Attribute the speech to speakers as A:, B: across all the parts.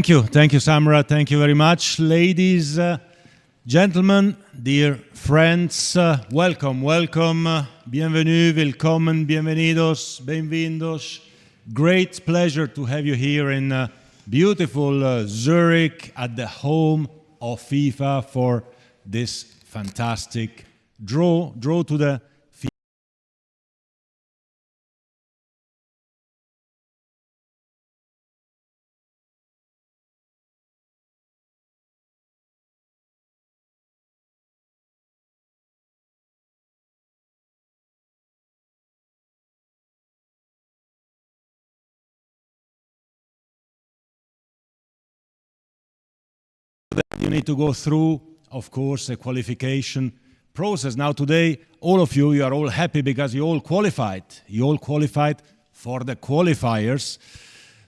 A: Thank you, Samra. Thank you very much. Ladies, gentlemen, dear friends, welcome, bienvenue, willkommen, bienvenidos, bienvenidos. Great pleasure to have you here in beautiful Zurich at the home of FIFA for this fantastic draw to the you need to go through, of course, a qualification process. Now today, all of you are all happy because you all qualified. You all qualified for the qualifiers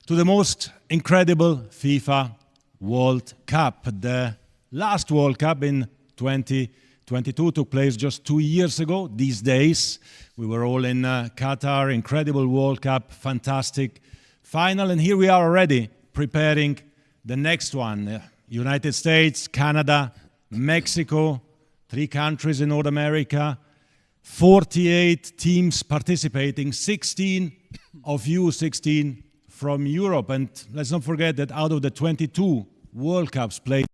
A: to the most incredible FIFA World Cup. The last World Cup in 2022 took place just 2 years ago. These days, we were all in Qatar, incredible World Cup, fantastic final. And here we are already preparing the next one. United States, Canada, Mexico, 3 countries in North America, 48 teams participating, 16 of you, 16 from Europe. And let's not forget that out of the 22 World Cups played,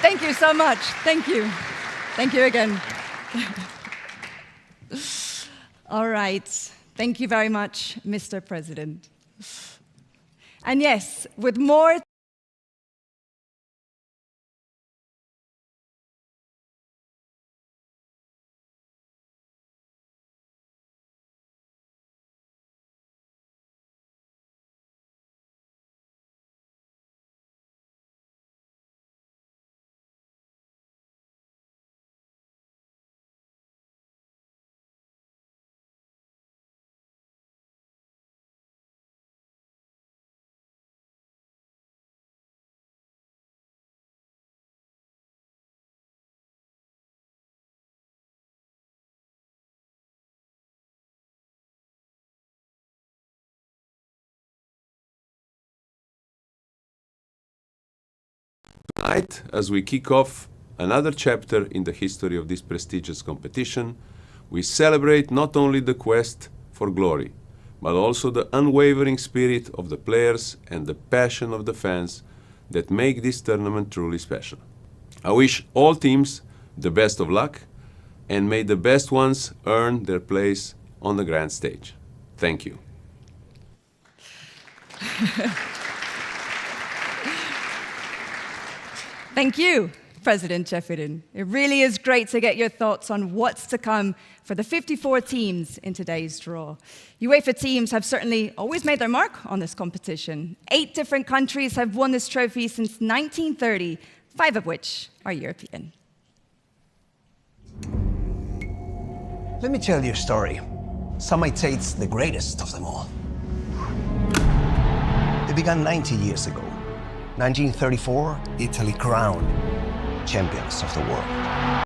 B: Thank you so much. Thank you. Thank you again. All right. Thank you very much, Mr. President. And yes, with more
C: Tonight, as we kick off another chapter in the history of this prestigious competition, we celebrate not only the quest for glory, but also the unwavering spirit of the players and the passion of the fans that make this tournament truly special. I wish all teams the best of luck, and may the best ones earn their place on the grand stage. Thank you.
B: Thank you, President Ceferin. It really is great to get your thoughts on what's to come for the 54 teams in today's draw. UEFA teams have certainly always made their mark on this competition. 8 different countries have won this trophy since 1930, 5 of which are European.
D: Let me tell you a story. Some might say it's the greatest of them all. It began 90 years ago. 1934, Italy crowned champions of the world.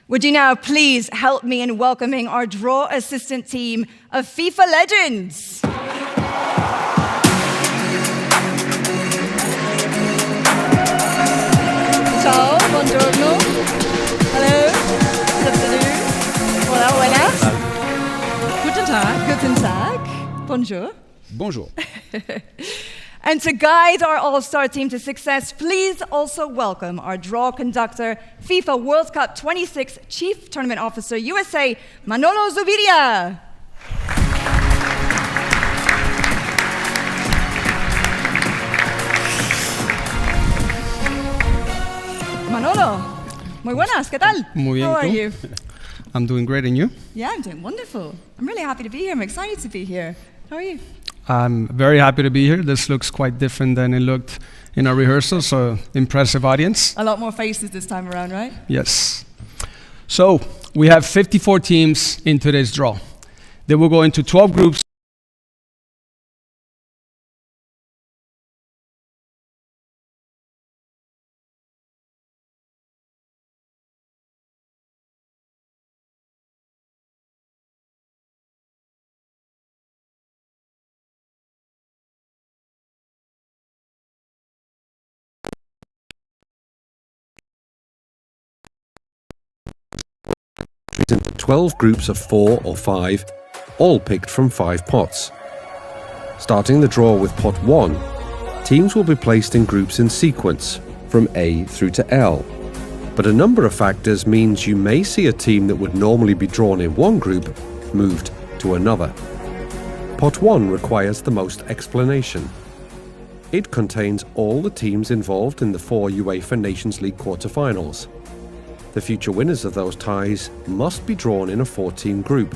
B: Would you now please help me in welcoming our draw assistant team of FIFA legends? Ciao, buongiorno. Hello, good afternoon. Hola, buenas. Guten Tag, guten Tag. Bonjour.
E: Bonjour.
B: And to guide our all-star team to success, please also welcome our draw conductor, FIFA World Cup 26 Chief Tournament Officer, USA, Manolo Zuviria. Manolo, muy buenas, ¿qué tal?
E: Muy bien,
B: How are
E: ¿tú?
B: you?
E: I'm doing great, and you?
B: Yeah, I'm doing wonderful. I'm really happy to be here. I'm excited to be here. How are you?
E: I'm very happy to be here. This looks quite different than it looked in our rehearsal, so impressive audience.
B: A lot more faces this time around, right?
E: Yes. So, we have 54 teams in today's draw. They will go into 12 groups.
C: Into 12 groups of 4 or 5, all picked from 5 pots. Starting the draw with pot 1, teams will be placed in groups in sequence, from A through to L. But a number of factors means you may see a team that would normally be drawn in one group moved to another. Pot 1 requires the most explanation. It contains all the teams involved in the 4 UEFA Nations League quarter-finals. The future winners of those ties must be drawn in a 4-team group.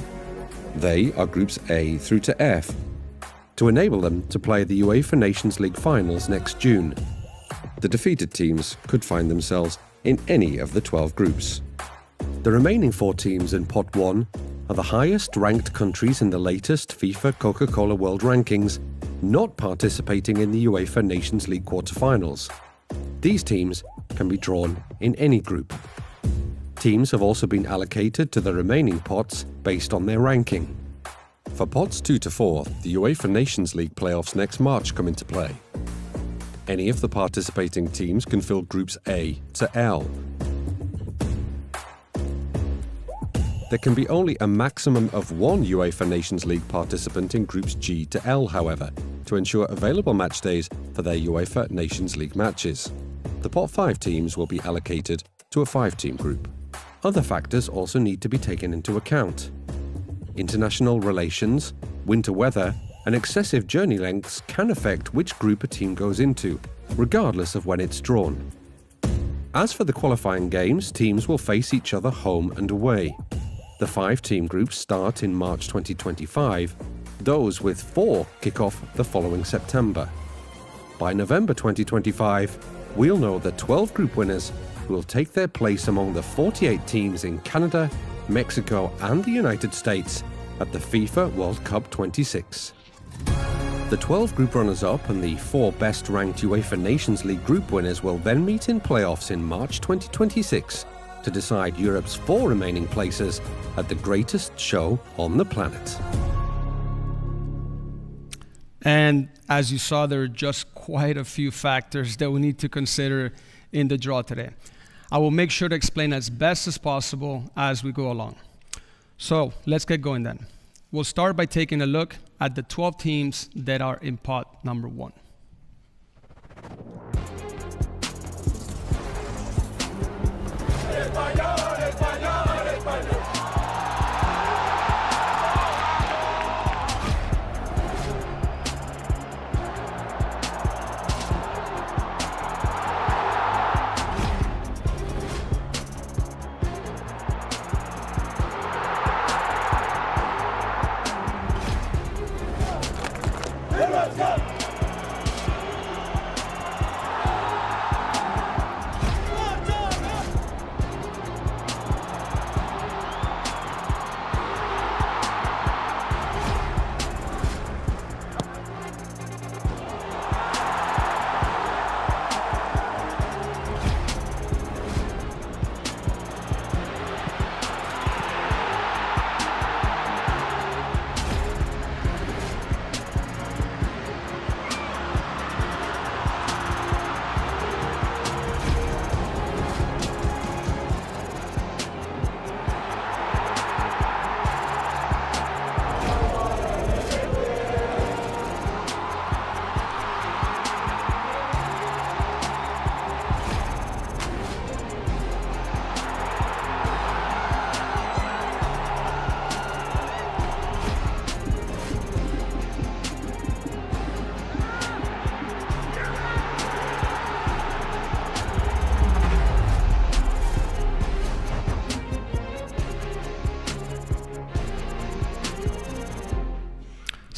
C: They are groups A through to F, to enable them to play the UEFA Nations League finals next June. The defeated teams could find themselves in any of the 12 groups. The remaining 4 teams in Pot 1 are the highest ranked countries in the latest FIFA Coca-Cola World Rankings, not participating in the UEFA Nations League quarter-finals. These teams can be drawn in any group. Teams have also been allocated to the remaining pots based on their ranking. For pots 2 to 4, the UEFA Nations League playoffs next March come into play. Any of the participating teams can fill groups A to L. There can be only a maximum of 1 UEFA Nations League participant in groups G to L, however, to ensure available match days for their UEFA Nations League matches. The pot 5 teams will be allocated to a 5-team group. Other factors also need to be taken into account. International relations, winter weather, and excessive journey lengths can affect which group a team goes into, regardless of when it's drawn. As for the qualifying games, teams will face each other home and away. The 5-team groups start in March 2025. Those with 4 kick off the following September. By November 2025, we'll know the 12 group winners who will take their place among the 48 teams in Canada, Mexico and the United States at the FIFA World Cup 26. The 12 group runners-up and the 4 best-ranked UEFA Nations League group winners will then meet in playoffs in March 2026 to decide Europe's 4 remaining places at the greatest show on the planet.
E: And as you saw, there are just quite a few factors that we need to consider in the draw today. I will make sure to explain as best as possible as we go along. So let's get going then. We'll start by taking a look at the 12 teams that are in pot number 1.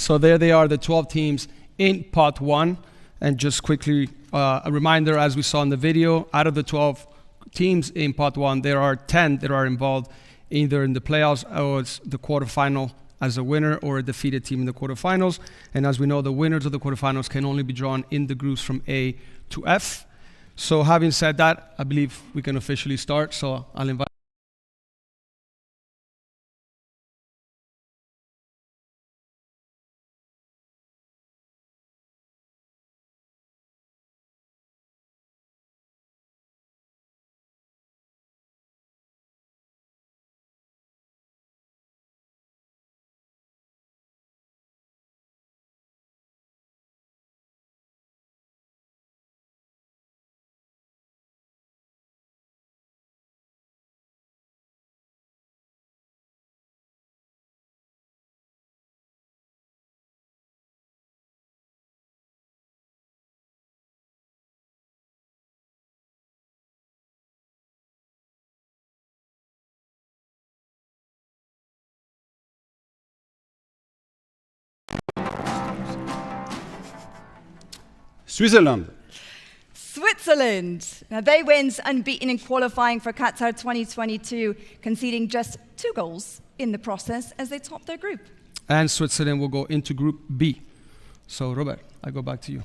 E: So there they are, the 12 teams in pot 1. And just quickly, a reminder, as we saw in the video, out of the 12 teams in pot 1, there are 10 that are involved either in the playoffs or it's the quarterfinal as a winner or a defeated team in the quarterfinals. And as we know, the winners of the quarterfinals can only be drawn in the groups from A to F. So having said that, I believe we can officially start. So I'll invite
F: Switzerland.
B: Switzerland. Now, they went unbeaten in qualifying for Qatar 2022, conceding just 2 goals in the process as they topped their group.
E: and Switzerland will go into Group B. So Robert, I go back to you.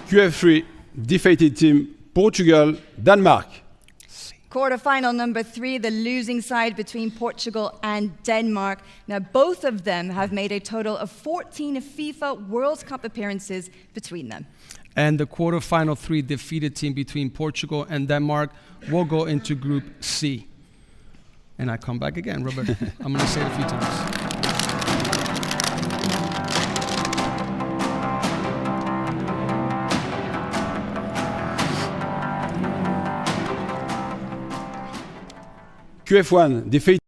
F: QF3, defeated team Portugal, Denmark.
B: Quarterfinal number 3, the losing side between Portugal and Denmark. Now, both of them have made a total of 14 FIFA World Cup appearances between them.
E: And the quarterfinal 3 defeated team between Portugal and Denmark will go into Group C. And I come back again, Robert. I'm going to say it a few times.
F: QF1, defeated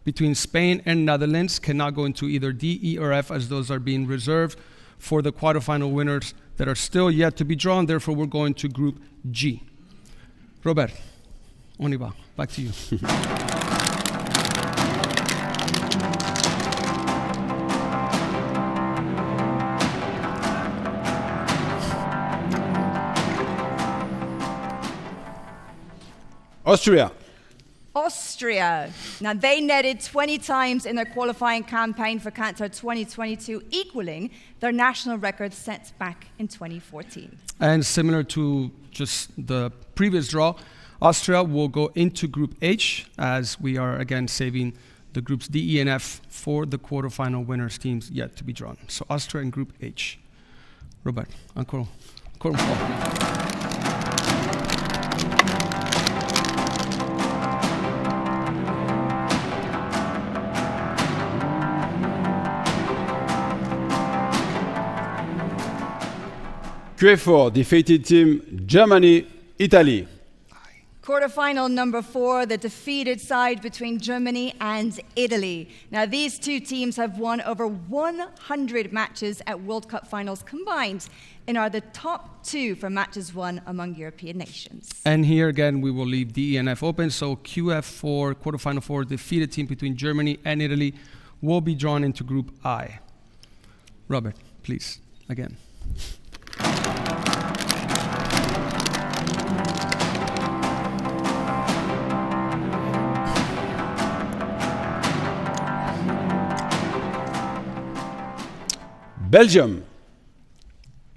E: between Spain and Netherlands cannot go into either D, E, or F, as those are being reserved for the quarterfinal winners that are still yet to be drawn. Therefore, we're going to Group G. Robert, on y va. Back to you.
F: Austria.
B: Austria. Now, they netted 20 times in their qualifying campaign for Qatar 2022, equaling their national record set back in 2014.
E: And similar to just the previous draw, Austria will go into Group H, as we are again saving the groups D, E, and F for the quarterfinal winners teams yet to be drawn. So Austria in Group H. Robert, encore une fois.
F: QF4, defeated team Germany, Italy.
B: Quarterfinal number 4, the defeated side between Germany and Italy. Now, these two teams have won over 100 matches at World Cup finals combined and are the top 2 for matches won among European nations.
E: And here again, we will leave D, E, and F open. So QF4, quarterfinal 4, defeated team between Germany and Italy will be drawn into Group I. Robert, please, again.
F: Belgium.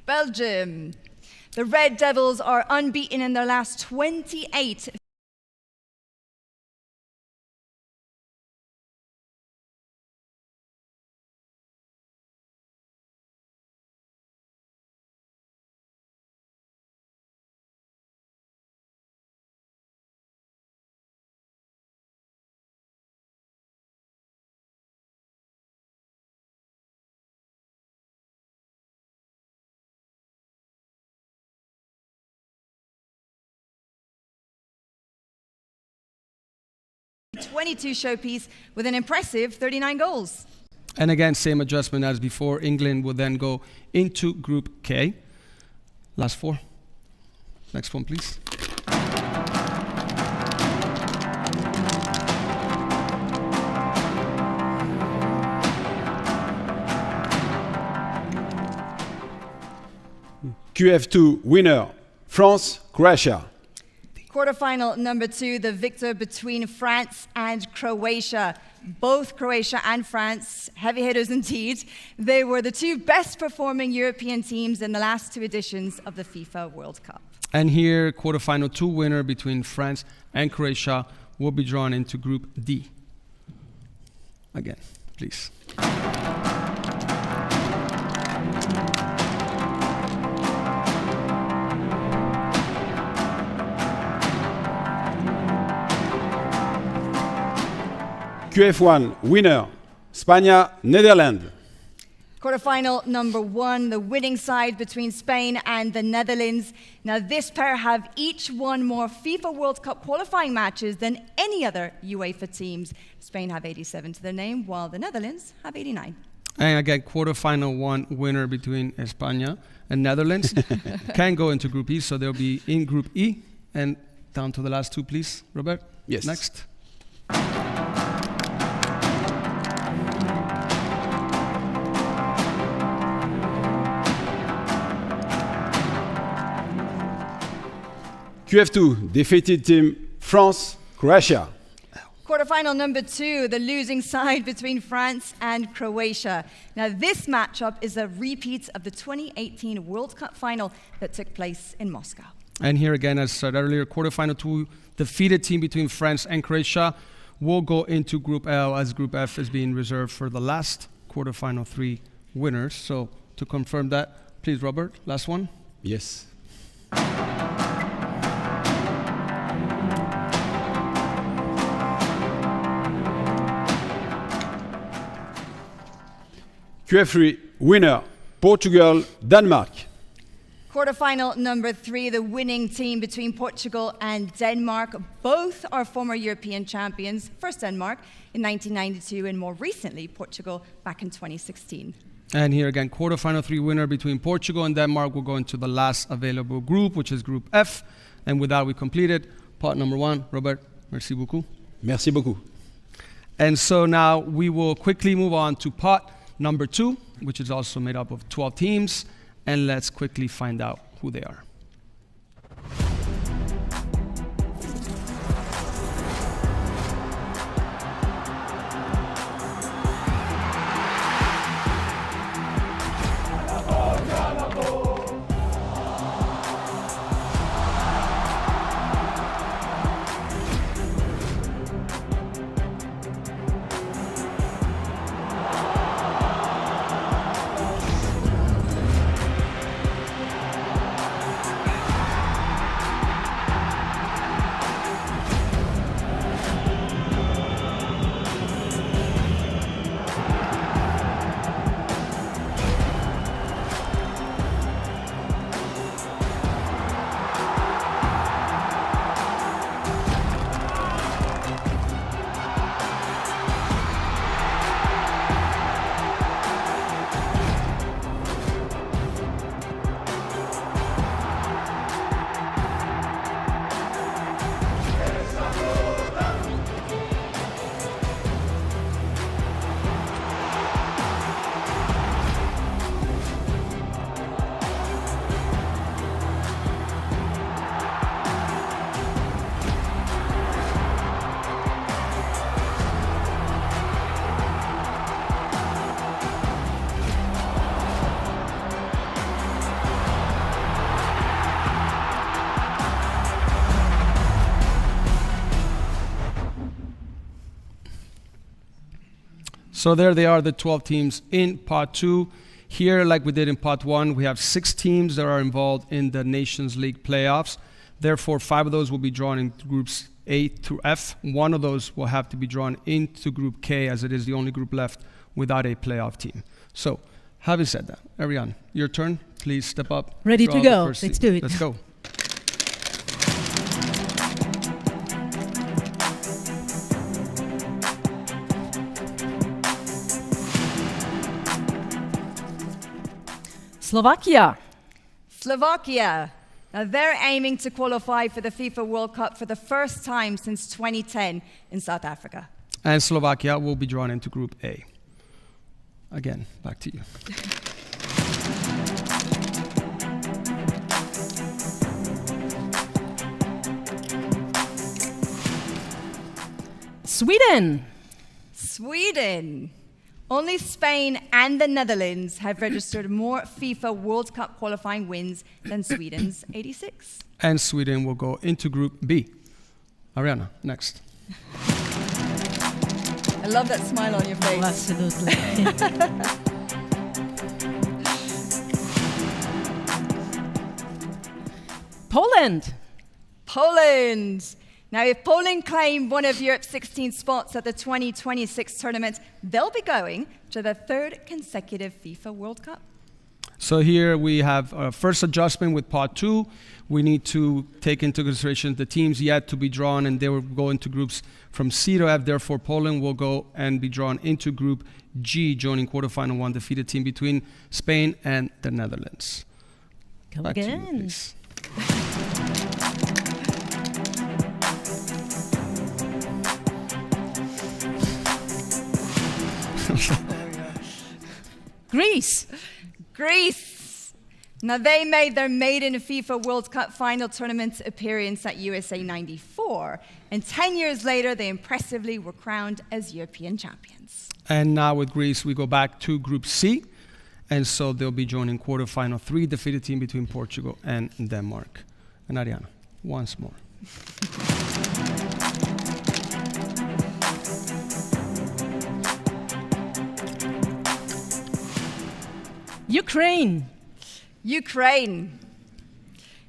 B: Belgium. The Red Devils are unbeaten in their last 28 22 showpiece with an impressive 39 goals.
E: And again, same adjustment as before. England will then go into Group K. Last four. Next one, please.
F: QF2 winner, France, Croatia.
B: Quarterfinal number 2, the victor between France and Croatia. Both Croatia and France, heavy hitters indeed. They were the two best performing European teams in the last 2 editions of the FIFA World Cup.
E: And here, quarterfinal 2 winner between France and Croatia will be drawn into Group D. Again, please.
F: QF1 winner, España, Netherlands.
B: Quarterfinal number 1, the winning side between Spain and the Netherlands. Now this pair have each won more FIFA World Cup qualifying matches than any other UEFA teams. Spain have 87 to their name, while the Netherlands have 89.
E: And again, quarterfinal 1 winner between España and Netherlands can go into Group E, so they'll be in Group E. And down to the last 2, please, Robert.
F: Yes.
E: Next.
F: QF2 defeated team, France, Croatia.
B: Quarterfinal number 2, the losing side between France and Croatia. Now this matchup is a repeat of the 2018 World Cup final that took place in Moscow.
E: And here again, as said earlier, quarterfinal 2 defeated team between France and Croatia will go into Group L, as Group F is being reserved for the last quarterfinal 3 winners. So to confirm that, please, Robert, last one.
F: Yes. QF3 winner, Portugal, Denmark.
B: Quarterfinal number 3, the winning team between Portugal and Denmark. Both are former European champions. First Denmark in 1992 and more recently Portugal back in 2016.
E: And here again, quarterfinal 3 winner between Portugal and Denmark will go into the last available group, which is Group F. And with that, we completed part number 1. Robert, merci beaucoup.
F: Merci beaucoup.
E: And so now we will quickly move on to part number 2, which is also made up of 12 teams. And let's quickly find out who they are. So there they are, the 12 teams in part 2. Here, like we did in part 1, we have 6 teams that are involved in the Nations League playoffs. Therefore, 5 of those will be drawn in groups A through F. 1 of those will have to be drawn into Group K, as it is the only group left without a playoff team. So, having said that, Ariane, your turn. Please step up.
G: Ready to go. Let's do it.
E: Let's go.
G: Slovakia.
B: Slovakia. Now they're aiming to qualify for the FIFA World Cup for the first time since 2010 in South Africa.
E: And Slovakia will be drawn into Group A. Again, back to you.
G: Sweden.
B: Sweden. Only Spain and the Netherlands have registered more FIFA World Cup qualifying wins than Sweden's 86.
E: And Sweden will go into Group B. Ariana, next.
B: I love that smile on your face.
G: Oh, absolutely. Poland.
B: Poland. Now, if Poland claim one of Europe's 16 spots at the 2026 tournament, they'll be going to the third consecutive FIFA World Cup.
E: So here we have a first adjustment with Pot 2. We need to take into consideration the teams yet to be drawn, and they will go into groups from C to F. Therefore, Poland will go and be drawn into Group G, joining quarterfinal one defeated team between Spain and the Netherlands.
G: Go
E: Back to you,
G: again.
E: please.
G: Greece.
B: Greece. Now, they made their maiden FIFA World Cup final tournament appearance at USA 94, and 10 years later, they impressively were crowned as European champions.
E: And now with Greece, we go back to Group C. And so they'll be joining quarterfinal 3 defeated team between Portugal and Denmark. And Ariana, once more.
G: Ukraine.
B: Ukraine.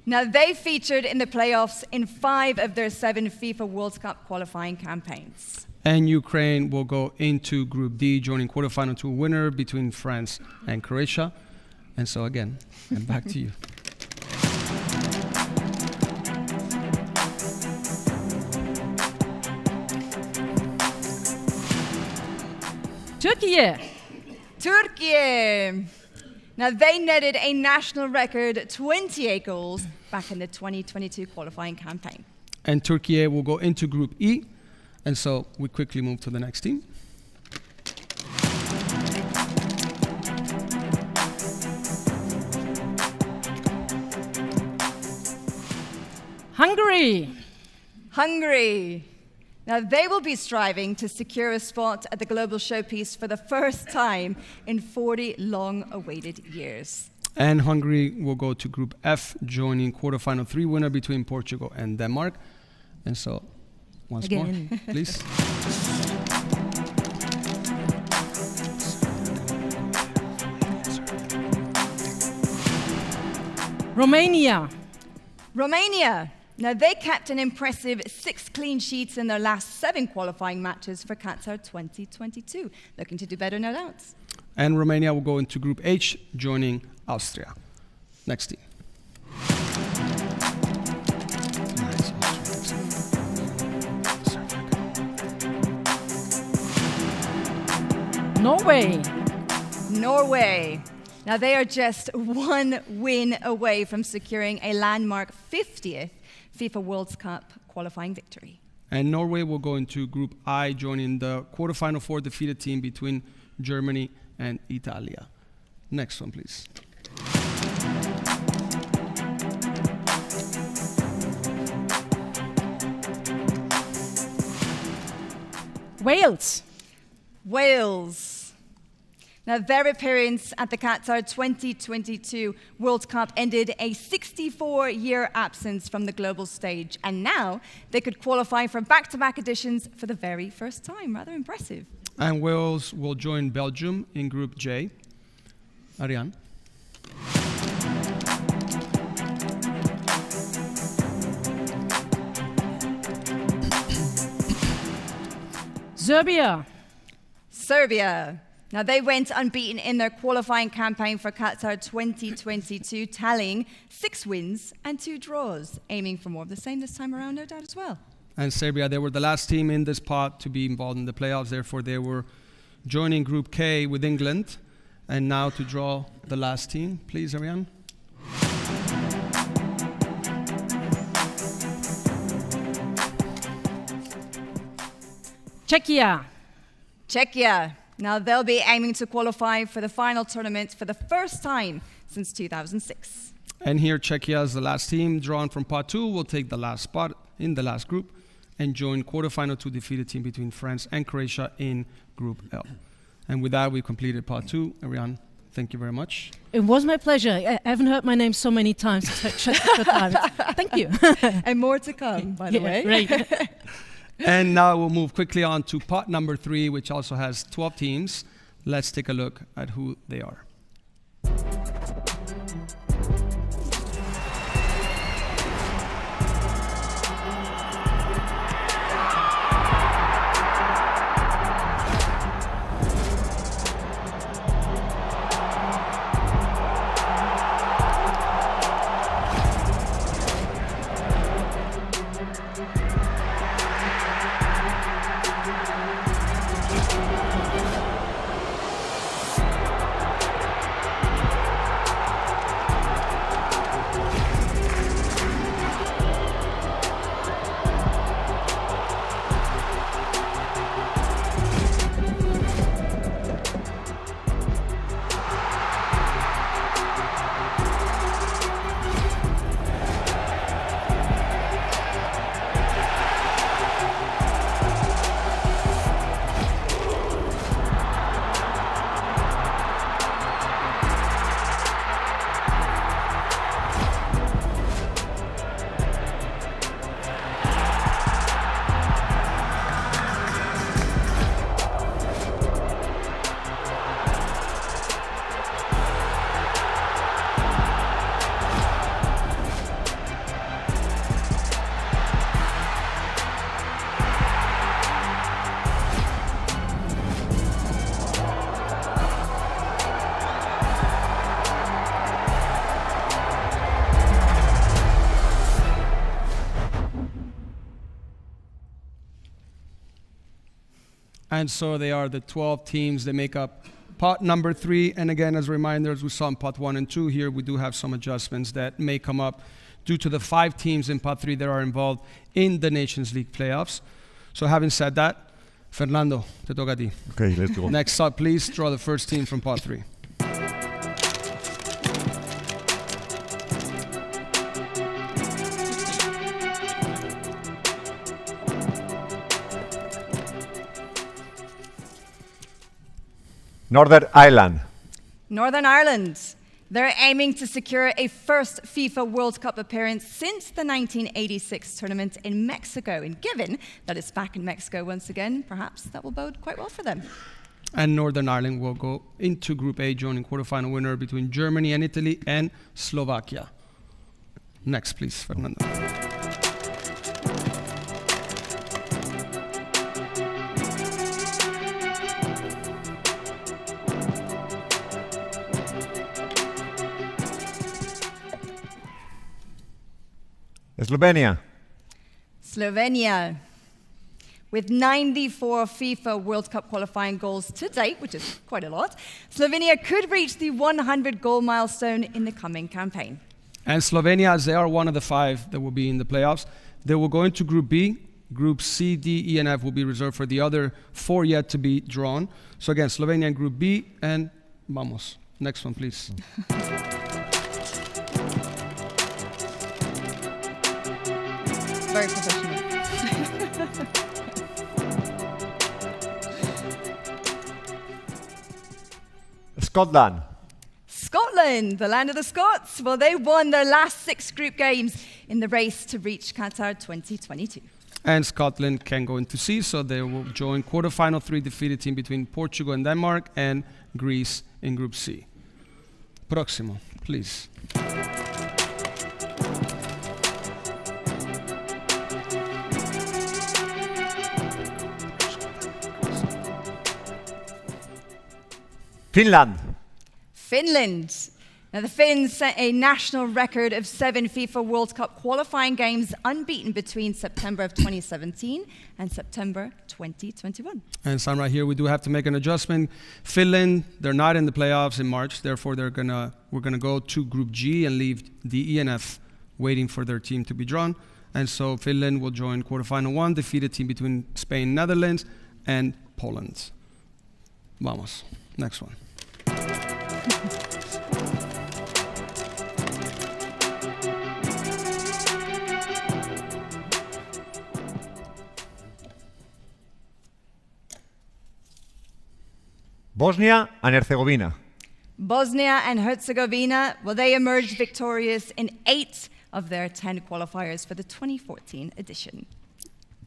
B: Now, they featured in the playoffs in 5 of their 7 FIFA World Cup qualifying campaigns.
E: And Ukraine will go into Group D, joining quarterfinal 2 winner between France and Croatia. And so again, and back to you.
G: Turkey.
B: Turkey. Now, they netted a national record 28 goals back in the 2022 qualifying campaign.
E: And Turkey will go into Group E. And so we quickly move to the next team.
G: Hungary.
B: Hungary. Now, they will be striving to secure a spot at the global showpiece for the first time in 40 long-awaited years.
E: And Hungary will go to Group F, joining quarterfinal 3 winner between Portugal and Denmark. And so, once
G: Again.
E: more, please.
G: Romania.
B: Romania. Now, they kept an impressive 6 clean sheets in their last 7 qualifying matches for Qatar 2022. Looking to do better, no doubt.
E: And Romania will go into Group H, joining Austria. Next team.
G: Norway.
B: Norway. Now, they are just 1 win away from securing a landmark 50th FIFA World Cup qualifying victory.
E: And Norway will go into Group I, joining the quarterfinal 4 defeated team between Germany and Italia. Next one, please.
G: Wales.
B: Wales. Now, their appearance at the Qatar 2022 World Cup ended a 64-year absence from the global stage, and now they could qualify for back-to-back editions for the very first time. Rather impressive.
E: And Wales will join Belgium in Group J. Ariane.
G: Serbia.
B: Serbia. Now, they went unbeaten in their qualifying campaign for Qatar 2022, tallying 6 wins and 2 draws, aiming for more of the same this time around, no doubt as well.
E: And Serbia, they were the last team in this pot to be involved in the playoffs. Therefore, they were joining Group K with England. And now to draw the last team, please, Ariane.
G: Czechia.
B: Czechia. Now they'll be aiming to qualify for the final tournament for the first time since 2006.
E: And here, Czechia is the last team drawn from Pot 2, will take the last spot in the last group and join quarterfinal to defeat a team between France and Croatia in Group L. And with that, we completed Pot 2. Ariane, thank you very much.
G: It was my pleasure. I haven't heard my name so many times. Thank you.
B: And more to come, by the way.
G: Great.
E: And now we'll move quickly on to pot number 3, which also has 12 teams. Let's take a look at who they are. And so they are the 12 teams that make up pot number 3. And again, as a reminder, as we saw in pot 1 and 2, here we do have some adjustments that may come up due to the 5 teams in pot 3 that are involved in the Nations League playoffs. So having said that, Fernando, te toca a ti.
A: Okay, let's go.
E: Next up, please draw the first team from pot 3.
H: Northern Ireland.
B: Northern Ireland. They're aiming to secure a first FIFA World Cup appearance since the 1986 tournament in Mexico. And given that it's back in Mexico once again, perhaps that will bode quite well for them.
E: And Northern Ireland will go into Group A, joining quarterfinal winner between Germany and Italy and Slovakia. Next, please, Fernando.
H: Slovenia.
B: Slovenia. With 94 FIFA World Cup qualifying goals to date, which is quite a lot, Slovenia could reach the 100-goal milestone in the coming campaign.
E: And Slovenia, as they are one of the 5 that will be in the playoffs, they will go into Group B. Group C, D, E, and F will be reserved for the other 4 yet to be drawn. So again, Slovenia in Group B, and vamos. Next one, please.
B: Very professional.
H: Scotland.
B: Scotland, the land of the Scots. Well, they won their last 6 group games in the race to reach Qatar 2022.
E: And Scotland can go into C, so they will join quarterfinal 3 defeated team between Portugal and Denmark and Greece in Group C. Próximo, please.
H: Finland.
B: Finland. Now, the Finns set a national record of 7 FIFA World Cup qualifying games unbeaten between September of 2017 and September 2021.
E: And Sam, right here, we do have to make an adjustment. Finland, they're not in the playoffs in March, therefore we're gonna go to Group G and leave D, E, and F waiting for their team to be drawn. And so Finland will join quarterfinal 1, defeated team between Spain, Netherlands, and Poland. Vamos, next one.
H: Bosnia and Herzegovina.
B: Bosnia and Herzegovina, well, they emerged victorious in 8 of their 10 qualifiers for the 2014 edition.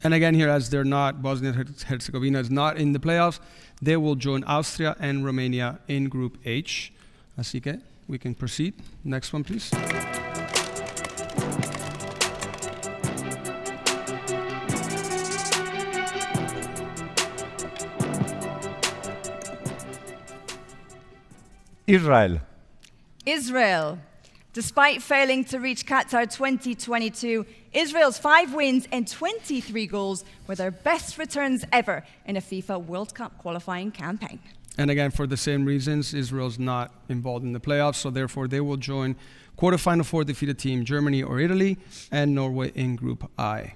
E: And again here, as they're not, Bosnia and Herzegovina is not in the playoffs, they will join Austria and Romania in Group H. Así que we can proceed. Next one, please.
H: Israel.
B: Israel. Despite failing to reach Qatar 2022, Israel's 5 wins and 23 goals were their best returns ever in a FIFA World Cup qualifying campaign.
E: And again, for the same reasons, Israel's not involved in the playoffs, so therefore they will join quarterfinal 4 defeated team Germany or Italy and Norway in Group I.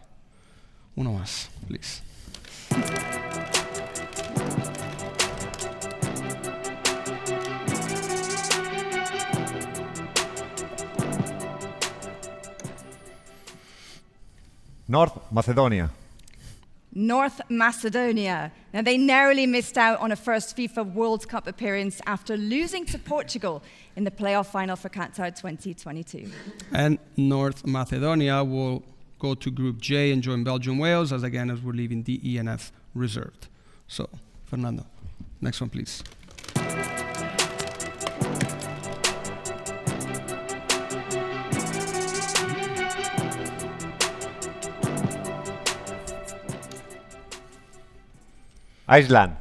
E: Uno más, please.
H: North Macedonia.
B: North Macedonia. Now, they narrowly missed out on a first FIFA World Cup appearance after losing to Portugal in the playoff final for Qatar 2022.
E: And North Macedonia will go to Group J and join Belgium, Wales, as we're leaving D, E, and F reserved. So, Fernando, next one, please.
H: Iceland.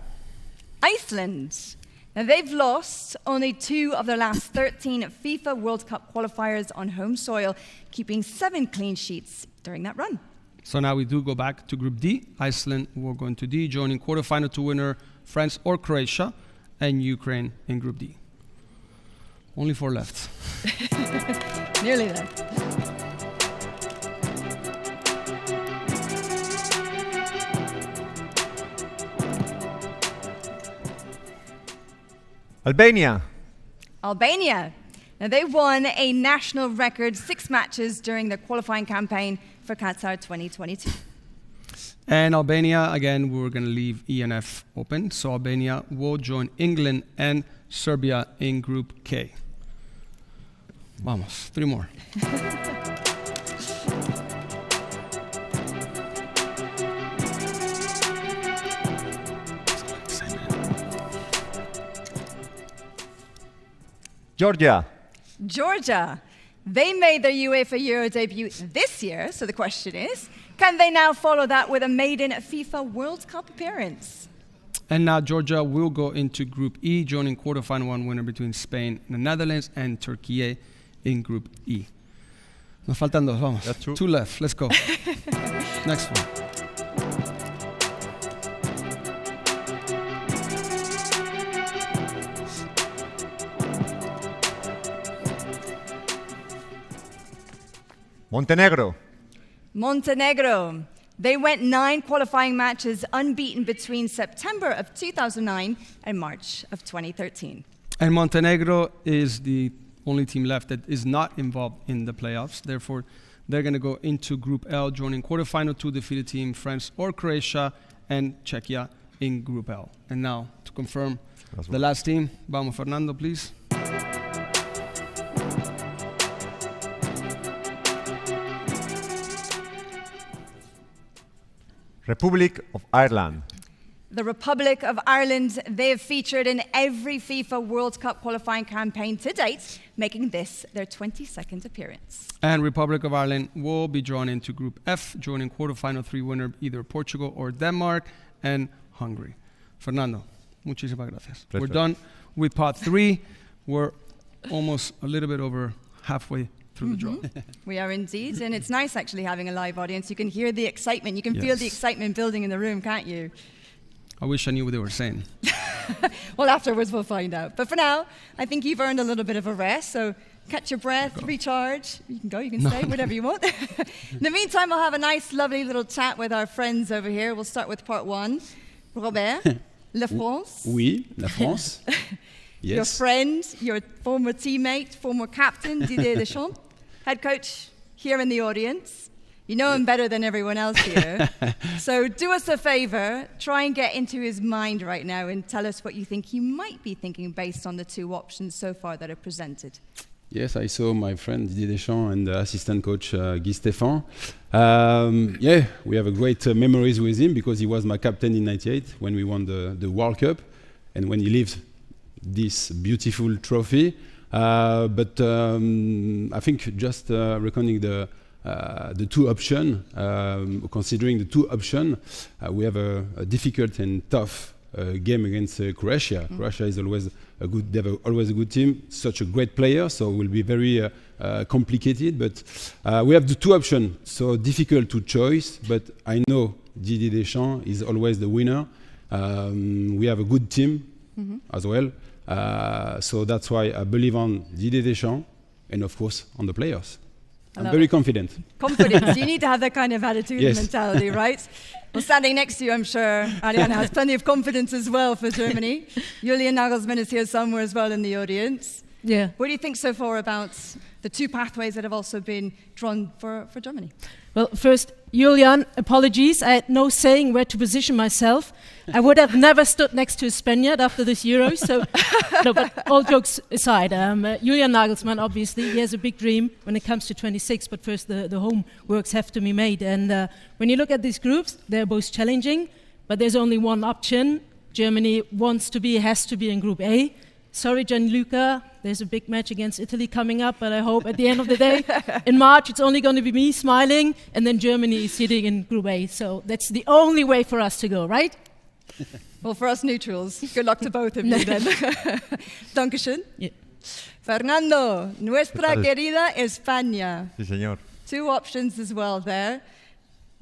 B: Iceland. Now, they've lost only 2 of their last 13 FIFA World Cup qualifiers on home soil, keeping 7 clean sheets during that run.
E: So now we do go back to Group D. Iceland will go into D, joining quarterfinal 2 winner France or Croatia, and Ukraine in Group D. Only 4 left.
B: Nearly there.
H: Albania.
B: Albania. Now, they won a national record 6 matches during their qualifying campaign for Qatar 2022.
E: And Albania, again, we're going to leave E and F open. So Albania will join England and Serbia in Group K. Vamos, 3 more.
H: Georgia.
B: Georgia. They made their UEFA Euro debut this year, so the question is, can they now follow that with a maiden FIFA World Cup appearance?
E: And now Georgia will go into Group E, joining quarterfinal 1 winner between Spain, the Netherlands, and Turkey in Group E. Nos faltan 2, vamos.
H: That's true.
E: 2 left, let's go. Next one.
H: Montenegro.
B: Montenegro. They went 9 qualifying matches unbeaten between September of 2009 and March of 2013.
E: And Montenegro is the only team left that is not involved in the playoffs. Therefore, they're going to go into Group L, joining quarterfinal 2 defeated team France or Croatia and Czechia in Group L. And now, to confirm the last team, vamos, Fernando, please.
H: Republic of Ireland.
B: The Republic of Ireland, they have featured in every FIFA World Cup qualifying campaign to date, making this their 22nd appearance.
E: And Republic of Ireland will be drawn into Group F, joining quarterfinal 3 winner either Portugal or Denmark and Hungary. Fernando, muchísimas gracias.
H: Pleasure.
E: We're done with part 3. We're almost a little bit over halfway through the draw.
B: We are indeed, and it's nice actually having a live audience. You can hear the excitement. You can feel the
E: Yes.
B: excitement building in the room, can't you?
E: I wish I knew what they were saying.
B: Well, afterwards we'll find out. But for now, I think you've earned a little bit of a rest, so catch your breath, recharge. You can go, you can stay, whatever you want. In the meantime, I'll have a nice, lovely little chat with our friends over here. We'll start with part one. Robert, La France.
F: Oui, la France.
B: Your
F: Yes.
B: friend, your former teammate, former captain, Didier Deschamps, head coach here in the audience. You know him better than everyone else here. So do us a favor, try and get into his mind right now and tell us what you think he might be thinking based on the two options so far that are presented.
F: Yes, I saw my friend Didier Deschamps and the assistant coach Guy Stéphane. We have a great memories with him because he was my captain in '98 when we won the World Cup and when he left this beautiful trophy. But I think just reckoning the two options, considering the two options, we have a difficult and tough game against Croatia. Croatia is always they have always a good team, such a great player, so it will be very complicated. But we have the two options, so difficult to choose. But I know Didier Deschamps is always the winner. We have a good team as well, so that's why I believe on Didier Deschamps and of course on the players. I'm very confident.
B: Confidence. You need to have that kind of attitude
F: Yes.
B: and mentality, right? Well, standing next to you, I'm sure Ariana has plenty of confidence as well for Germany. Julian Nagelsmann is here somewhere as well in the audience.
G: Yeah.
B: What do you think so far about the two pathways that have also been drawn for Germany?
G: Well, first, Julian, apologies. I had no saying where to position myself. I would have never stood next to a Spaniard after this Euro. So, no, but all jokes aside, Julian Nagelsmann, obviously, he has a big dream when it comes to 26. But first, the homeworks have to be made. And when you look at these groups, they're both challenging. But there's only one option. Germany has to be in Group A. Sorry, Gianluca, there's a big match against Italy coming up, but I hope at the end of the day, in March, it's only going to be me smiling, and then Germany is sitting in Group A. So that's the only way for us to go, right?
B: Well, for us neutrals, good luck to both of you then. Dankeschön.
G: Yeah.
B: Fernando, nuestra querida España.
H: Sí, señor.
B: Two options as well there.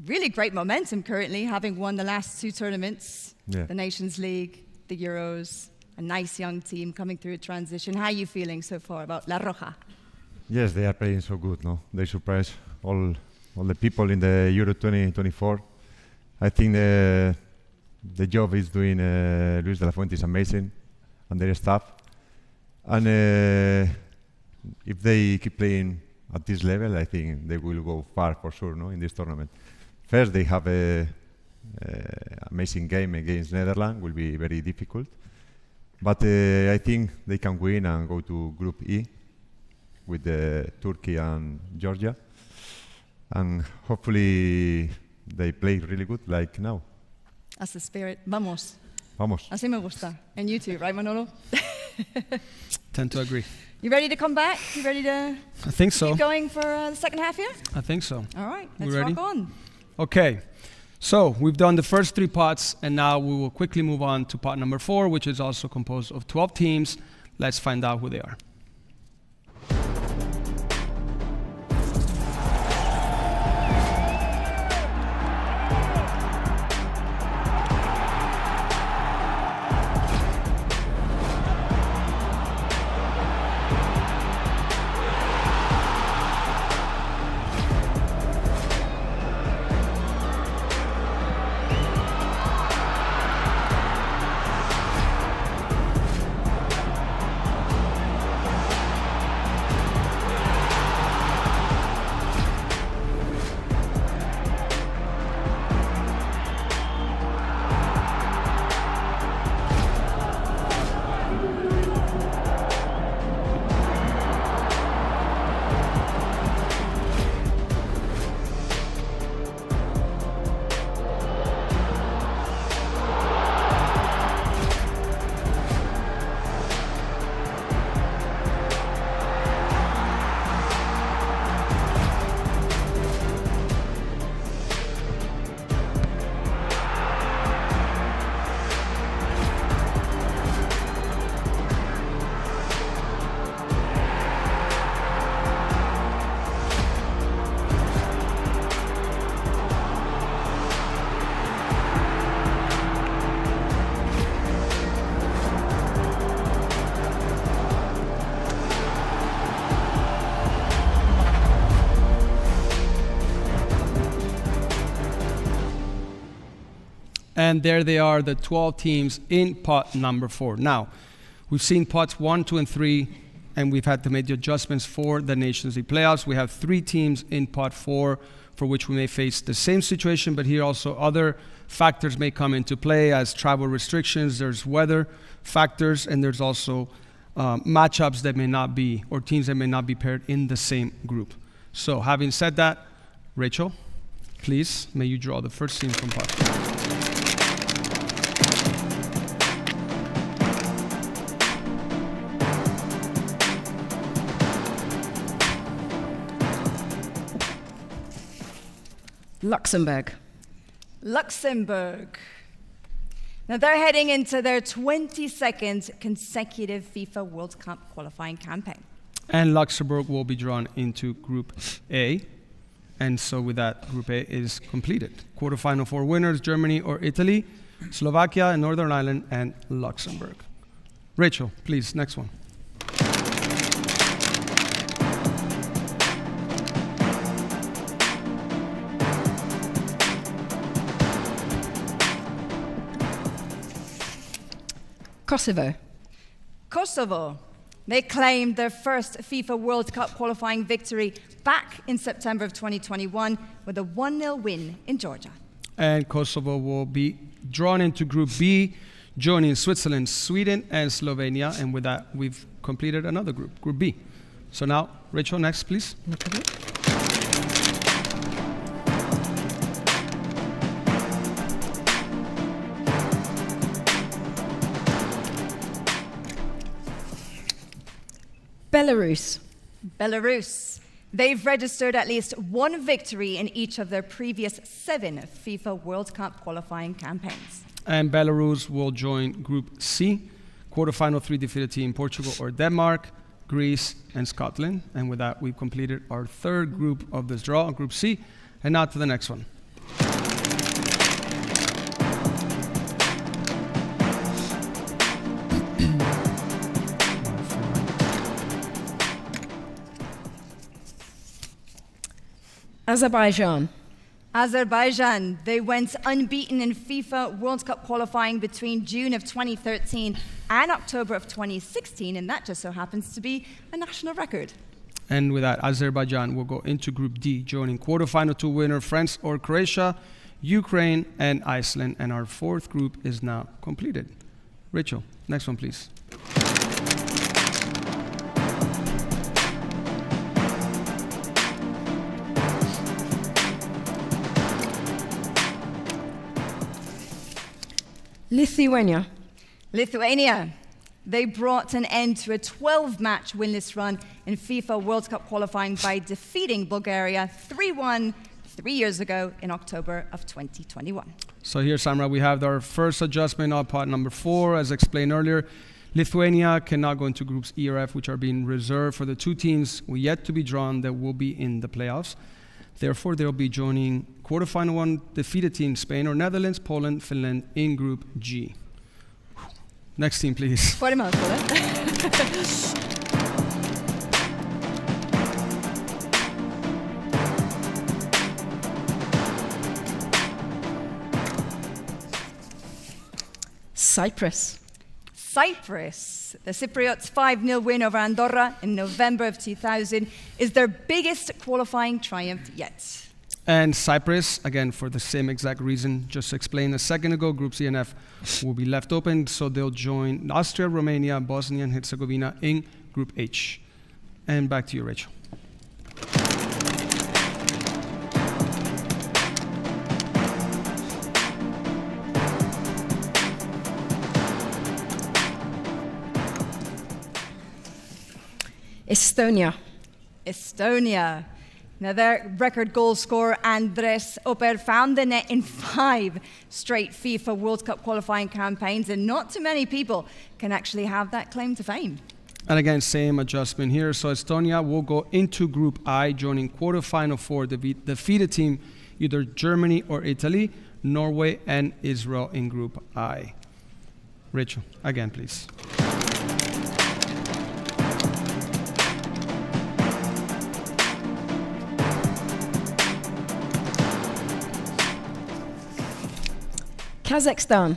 B: Really great momentum currently, having won the last two tournaments,
H: Yeah.
B: the Nations League, the Euros, a nice young team coming through a transition. How are you feeling so far about La Roja?
H: Yes, they are playing so good, no? They surprise all the people in the Euro 2024. I think the job is doing Luis de la Fuente is amazing and their staff. And if they keep playing at this level, I think they will go far for sure, no, in this tournament. First, they have a amazing game against Netherlands, will be very difficult. But I think they can win and go to Group E with Turkey and Georgia. And hopefully they play really good like now.
B: That's the spirit. Vamos.
H: Vamos.
B: Así me gusta. And you too, right, Manolo?
E: Tend to agree.
B: You ready to come back? You ready to
E: I think so.
B: keep going for the second half here?
E: I think so.
B: All right,
E: We
B: let's
E: ready?
B: rock on.
E: Okay, so we've done the first three pots, and now we will quickly move on to pot number 4, which is also composed of 12 teams. Let's find out who they are. And there they are, the 12 teams in pot number 4. Now, we've seen pots 1, 2, and 3, and we've had to make the adjustments for the Nations League playoffs. We have 3 teams in pot 4 for which we may face the same situation, but here also other factors may come into play as travel restrictions, there's weather factors, and there's also matchups that may not be, or teams that may not be paired in the same group. So having said that, Rachel, please, may you draw the first team from pot 4.
B: Luxembourg. Luxembourg. Now they're heading into their 22nd consecutive FIFA World Cup qualifying campaign.
E: And Luxembourg will be drawn into Group A. And so with that, Group A is completed. Quarterfinal 4 winners, Germany or Italy, Slovakia and Northern Ireland, and Luxembourg. Rachel, please, next one.
B: Kosovo. Kosovo. They claimed their first FIFA World Cup qualifying victory back in September of 2021 with a 1-0 win in Georgia.
E: And Kosovo will be drawn into Group B, joining Switzerland, Sweden, and Slovenia. And with that, we've completed another group, Group B. So now, Rachel, next, please.
B: Belarus. Belarus. They've registered at least 1 victory in each of their previous 7 FIFA World Cup qualifying campaigns.
E: And Belarus will join Group C, quarterfinal 3 defeated team Portugal or Denmark, Greece, and Scotland. And with that, we've completed our 3rd group of this draw, Group C. And now to the next one.
B: Azerbaijan. Azerbaijan. They went unbeaten in FIFA World Cup qualifying between June of 2013 and October of 2016, and that just so happens to be a national record.
E: And with that, Azerbaijan will go into Group D, joining quarterfinal 2 winner France or Croatia, Ukraine, and Iceland. And our 4th group is now completed. Rachel, next one, please.
B: Lithuania. Lithuania. They brought an end to a 12-match winless run in FIFA World Cup qualifying by defeating Bulgaria 3-1 3 years ago in October of 2021.
E: So here, Samra, we have our first adjustment on pot number 4. As explained earlier, Lithuania cannot go into groups E or F, which are being reserved for the 2 teams yet to be drawn that will be in the playoffs. Therefore, they'll be joining quarterfinal 1 defeated team Spain or Netherlands, Poland, Finland in Group G. Next team, please.
B: Fuori mouthful, Cyprus. Cyprus. The Cypriots' 5-0 win over Andorra in November of 2000 is their biggest qualifying triumph yet.
E: And Cyprus, again, for the same exact reason just explained a second ago, Group C and F will be left open, so they'll join Austria, Romania, Bosnia and Herzegovina in Group H. And back to you, Rachel.
B: Estonia. Estonia. Now, their record goal scorer, Andres Oper, found the net in 5 straight FIFA World Cup qualifying campaigns, and not too many people can actually have that claim to fame.
E: And again, same adjustment here. So Estonia will go into Group I, joining quarterfinal 4 defeated team, either Germany or Italy, Norway and Israel in Group I. Rachel, again, please.
I: Kazakhstan.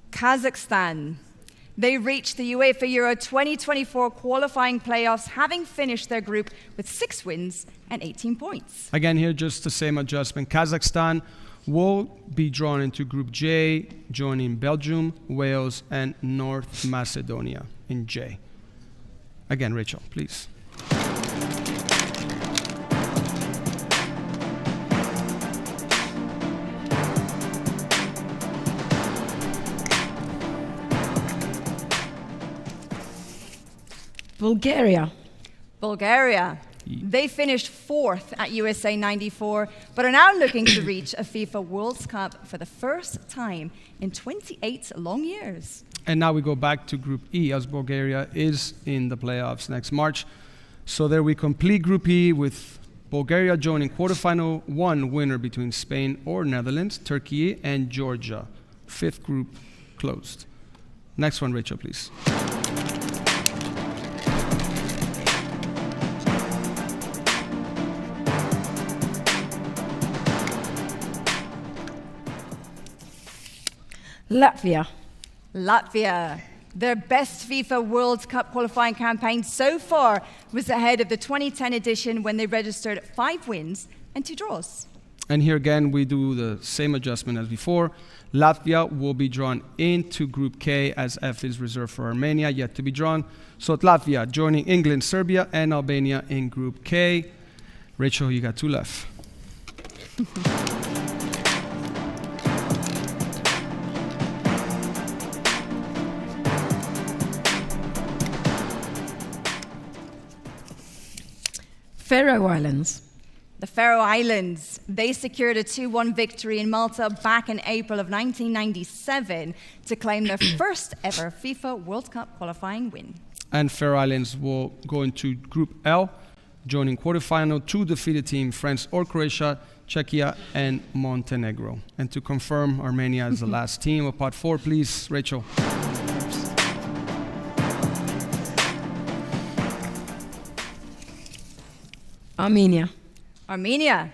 B: Kazakhstan. They reached the UEFA Euro 2024 qualifying playoffs, having finished their group with 6 wins and 18 points.
E: Again, here just the same adjustment. Kazakhstan will be drawn into Group J, joining Belgium, Wales, and North Macedonia in J. Again, Rachel, please.
I: Bulgaria.
B: Bulgaria. They finished 4th at USA 94, but are now looking to reach a FIFA World Cup for the first time in 28 long years.
E: And now we go back to Group E, as Bulgaria is in the playoffs next March. So there we complete Group E with Bulgaria joining quarterfinal 1 winner between Spain or Netherlands, Turkey, and Georgia. 5th group closed. Next one, Rachel, please.
I: Latvia.
B: Latvia. Their best FIFA World Cup qualifying campaign so far was ahead of the 2010 edition when they registered 5 wins and 2 draws.
E: And here again, we do the same adjustment as before. Latvia will be drawn into Group K as F is reserved for Armenia, yet to be drawn. So Latvia joining England, Serbia, and Albania in Group K. Rachel, you got 2 left.
I: Faroe Islands.
B: The Faroe Islands, they secured a 2-1 victory in Malta back in April of 1997 to claim their first ever FIFA World Cup qualifying win.
E: And Faroe Islands will go into Group L, joining quarterfinal 2 defeated teams, France or Croatia, Czechia, and Montenegro. And to confirm, Armenia is the last team of Pot 4, please, Rachel.
I: Armenia.
B: Armenia.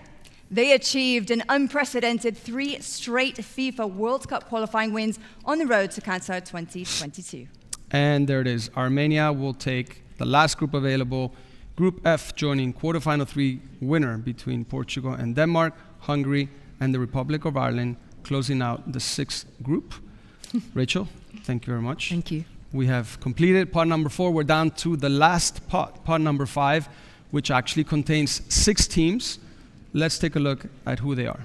B: They achieved an unprecedented 3 straight FIFA World Cup qualifying wins on the road to Qatar 2022.
E: And there it is. Armenia will take the last group available, Group F, joining quarterfinal 3 winner between Portugal and Denmark, Hungary, and the Republic of Ireland, closing out the 6th group. Rachel, thank you very much.
I: Thank you.
E: We have completed pot number 4. We're down to the last pot number 5, which actually contains 6 teams. Let's take a look at who they are.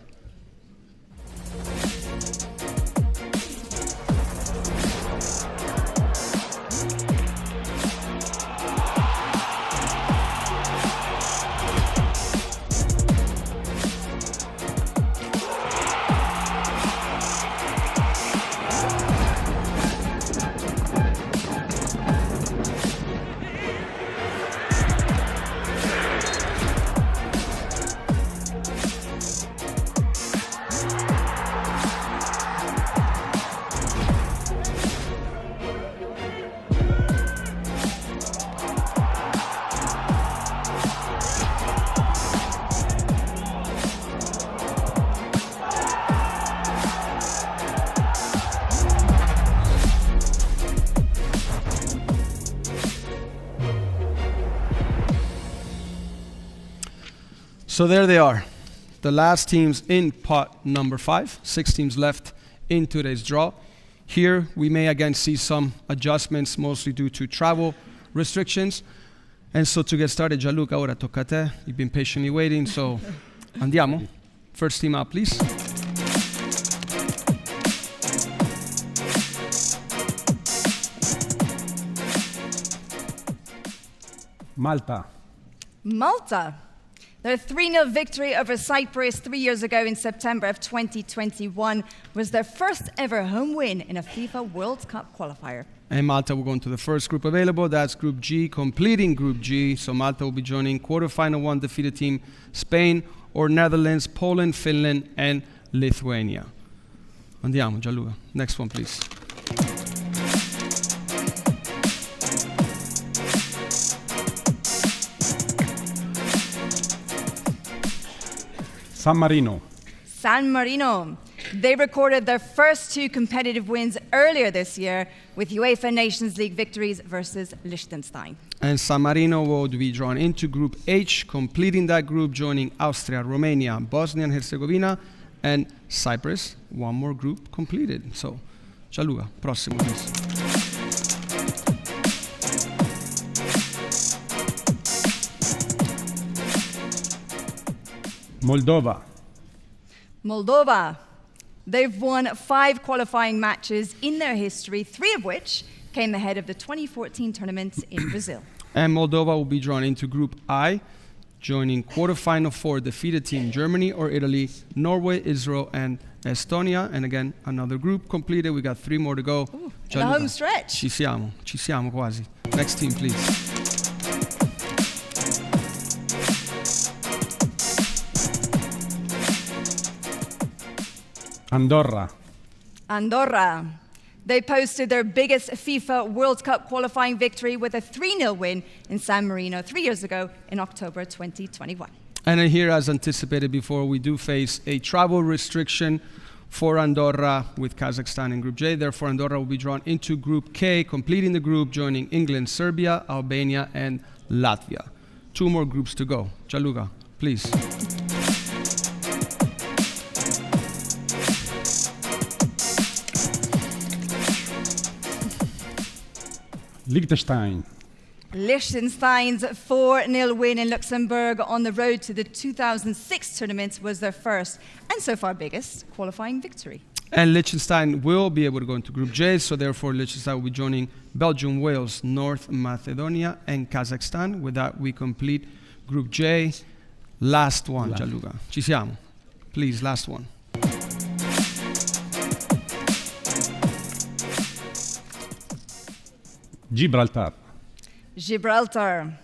E: So there they are, the last teams in pot number 5, 6 teams left in today's draw. Here we may again see some adjustments, mostly due to travel restrictions. And so to get started, Gianluca, ora tocca a te. You've been patiently waiting, so andiamo. First team out, please.
J: Malta.
B: Malta. Their 3-0 victory over Cyprus 3 years ago in September of 2021 was their first ever home win in a FIFA World Cup qualifier.
E: And Malta will go into the first group available. That's Group G, completing Group G. So Malta will be joining quarterfinal 1 defeated team, Spain or Netherlands, Poland, Finland, and Lithuania. Andiamo, Gianluca. Next one, please.
J: San Marino.
B: San Marino. They recorded their first 2 competitive wins earlier this year with UEFA Nations League victories versus Liechtenstein.
E: And San Marino will be drawn into Group H, completing that group, joining Austria, Romania, Bosnia and Herzegovina, and Cyprus. One more group completed. So, Gianluca, prossimo please.
J: Moldova.
B: Moldova. They've won 5 qualifying matches in their history, 3 of which came ahead of the 2014 tournament in Brazil.
E: And Moldova will be drawn into Group I, joining quarterfinal 4 defeated team Germany or Italy, Norway, Israel, and Estonia. And again, another group completed. We got 3 more to go.
B: Ooh, the home stretch.
E: Ci siamo quasi. Next team, please.
J: Andorra.
B: Andorra. They posted their biggest FIFA World Cup qualifying victory with a 3-0 win in San Marino 3 years ago in October 2021.
E: And here, as anticipated before, we do face a travel restriction for Andorra with Kazakhstan in Group J. Therefore, Andorra will be drawn into Group K, completing the group, joining England, Serbia, Albania, and Latvia. 2 more groups to go. Gianluca, please.
J: Liechtenstein.
B: Liechtenstein's 4-0 win in Luxembourg on the road to the 2006 tournament was their first, and so far biggest, qualifying victory.
E: And Liechtenstein will be able to go into Group J, so therefore Liechtenstein will be joining Belgium, Wales, North Macedonia, and Kazakhstan. With that, we complete Group J. Last one, Gianluca. Ci siamo. Please, last one.
J: Gibraltar.
B: Gibraltar.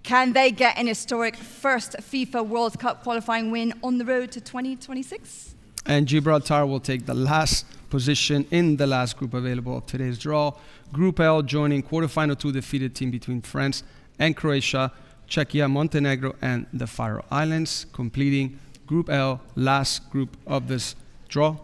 B: Can they get an historic first FIFA World Cup qualifying win on the road to 2026?
E: And Gibraltar will take the last position in the last group available of today's draw. Group L, joining quarterfinal 2 defeated team between France and Croatia, Czechia, Montenegro, and the Faroe Islands, completing Group L, last group of this draw.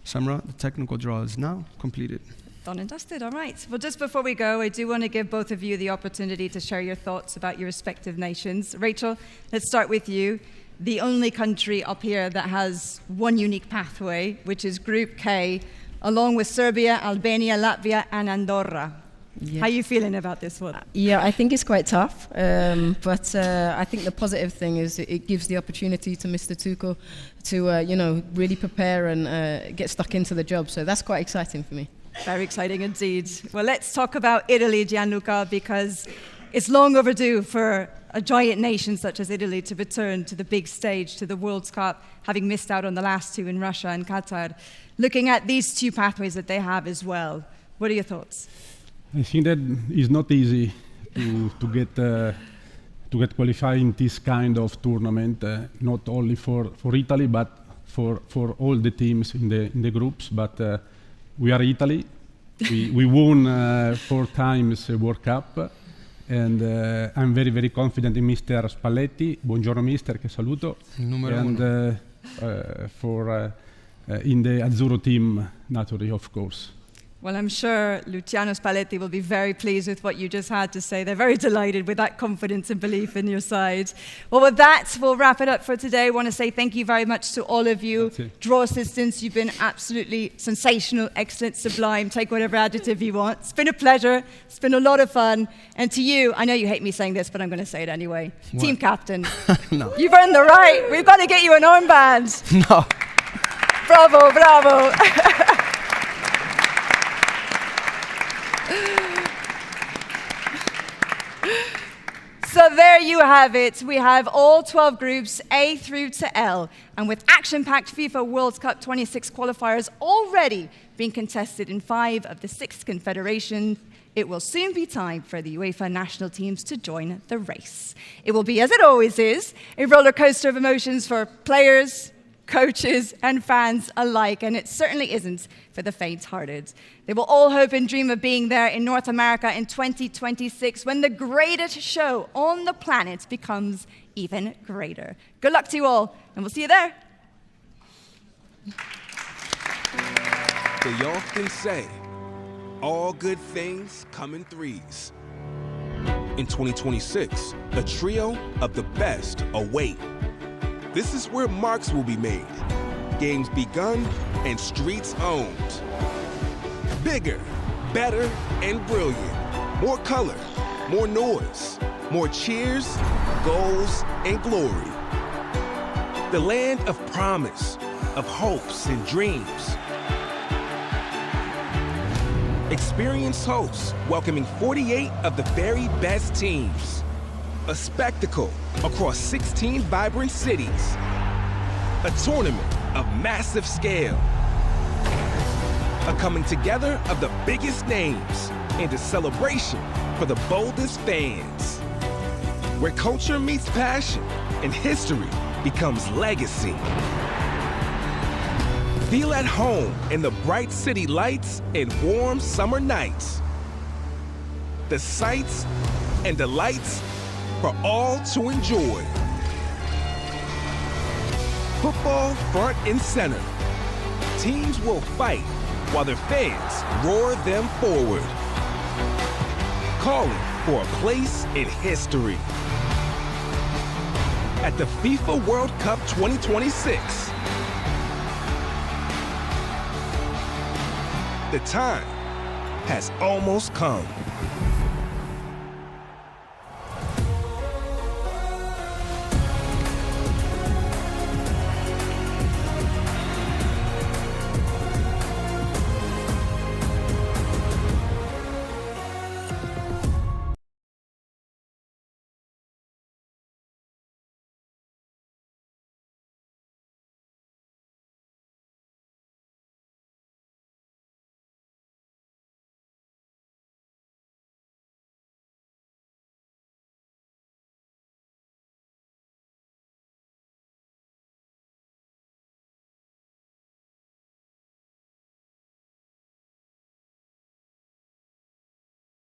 E: Samra, the technical draw is now completed.
B: Done and dusted, all right. Well, just before we go, I do want to give both of you the opportunity to share your thoughts about your respective nations. Rachel, let's start with you. The only country up here that has one unique pathway, which is Group K, along with Serbia, Albania, Latvia, and Andorra. Yeah. How are you feeling about this one?
I: Yeah, I think it's quite tough, but I think the positive thing is it gives the opportunity to Mr. Tuchel to, really prepare and get stuck into the job. So that's quite exciting for me.
B: Very exciting indeed. Well, let's talk about Italy, Gianluca, because it's long overdue for a giant nation such as Italy to return to the big stage, to the World Cup, having missed out on the last 2 in Russia and Qatar. Looking at these 2 pathways that they have as well, what are your thoughts?
J: I think that it's not easy to get qualified in this kind of tournament, not only for Italy, but for all the teams in the groups. But we are Italy. We won 4 times a World Cup, and I'm very, very confident in Mr. Spalletti. Buongiorno, Mister, che saluto. And in the Azzurro team, naturally, of course.
B: Well, I'm sure Luciano Spalletti will be very pleased with what you just had to say. They're very delighted with that confidence and belief in your side. Well, with that, we'll wrap it up for today. I want to say thank you very much to all of you. Draw assistants, you've been absolutely sensational, excellent, sublime. Take whatever adjective you want. It's been a pleasure. It's been a lot of fun. And to you, I know you hate me saying this, but I'm going to say it anyway. What? Team captain.
E: No.
B: You've earned the right. We've got to get you an armband.
E: No.
B: Bravo, bravo. So there you have it. We have all 12 groups, A through to L. And with action-packed FIFA World Cup 26 qualifiers already being contested in 5 of the 6 confederations, it will soon be time for the UEFA national teams to join the race. It will be, as it always is, a roller coaster of emotions for players, coaches, and fans alike, and it certainly isn't for the faint-hearted. They will all hope and dream of being there in North America in 2026 when the greatest show on the planet becomes even greater. Good luck to you all, and we'll see you there.
K: They often say, all good things come in threes. In 2026, a trio of the best await. This is where marks will be made, games begun, and streets owned. Bigger, better, and brilliant. More color, more noise, more cheers, goals, and glory. The land of promise, of hopes and dreams. Experienced hosts welcoming 48 of the very best teams. A spectacle across 16 vibrant cities. A tournament of massive scale. A coming together of the biggest names and a celebration for the boldest fans. Where culture meets passion and history becomes legacy. Feel at home in the bright city lights and warm summer nights. The sights and delights for all to enjoy. Football front and center. Teams will fight while their fans roar them forward. Calling for a place in history. At the FIFA World Cup 2026. The time has almost come.